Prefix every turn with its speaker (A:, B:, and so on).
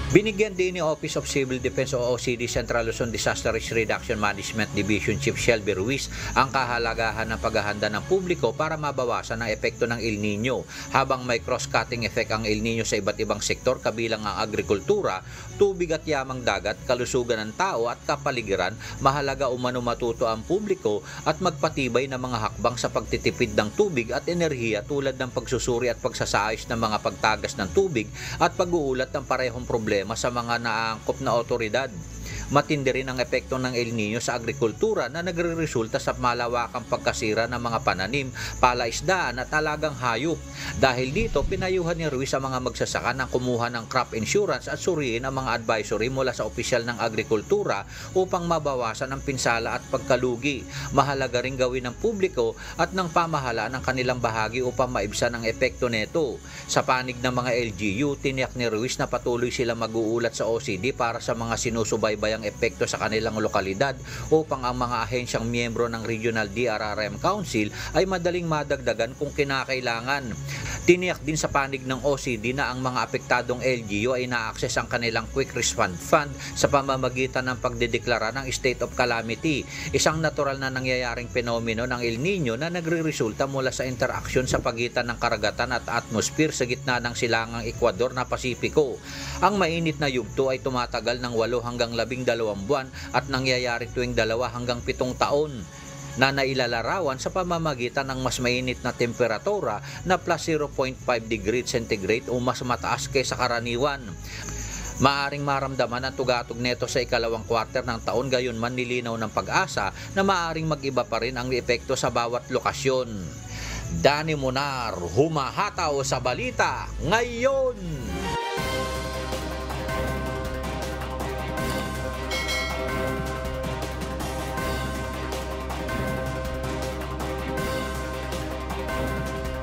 A: Binigyan din ni Office of Civil Defense o OCD Central Luzon Disaster Risk Reduction Management Division Chief Shelby Ruiz ang kahalagahan ng paghahanda ng publiko para mabawasan ang epekto ng El Nino, habang may cross-cutting effect ang El Nino sa iba't ibang sektor kabilang ang agrikultura, tubig at yamang dagat, kalusugan ng tao at kapaligiran. Mahalaga umano matuto ang publiko at magpatibay ng mga hakbang sa pagtitipid ng tubig at enerhiya tulad ng pagsusuri at pagsasaayos ng mga pagtagas ng tubig at pag-uulat ng parehong problema sa mga naangkop na otoridad. Matindi rin ang epekto ng El Nino sa agrikultura na nagreresulta sa malawakang pagkasira ng mga pananim, palaisdaan at alagang hayop. Dahil dito, pinayuhan ni Ruiz sa mga magsasaka na kumuha ng crop insurance at suriin ang mga advisory mula sa opisyal ng agrikultura upang mabawasan ang pinsala at pagkalugi. Mahalaga rin gawin ng publiko at ng pamahalaan ang kanilang bahagi upang maibsan ang epekto nito. Sa panig ng mga LGU, tiniyak ni Ruiz na patuloy sila mag-uulat sa OCD para sa mga sinusubaybayang epekto sa kanilang lokalidad upang ang mga ahensyang miyembro ng Regional DRRM Council ay madaling madagdagan kung kinakailangan. Tiniyak din sa panig ng OCD na ang mga apektadong LGU ay na-access ang kanilang Quick Response Fund sa pamamagitan ng pagdedeklara ng State of Calamity, isang natural na nangyayaring penomeno ng El Nino na nagre-resulta mula sa interaksyon sa pagitan ng karagatan at atmosphere sa gitna ng silangang Ecuador na Pasipiko. Ang mainit na yugto ay tumatagal ng 8 hanggang 12 buwan at nangyayari tuwing 2 hanggang 7 taon na nailalarawan sa pamamagitan ng mas mainit na temperatura na plus 0.5 degrees centigrade o mas mataas kaysa karaniwan. Maaring maramdaman ang tugatog neto sa ikalawang kwarter ng taon, gayon man nilinaw ng Pag-asa na maaring mag-iba pa rin ang epekto sa bawat lokasyon. Danny Monar, humahataw sa balita ngayon!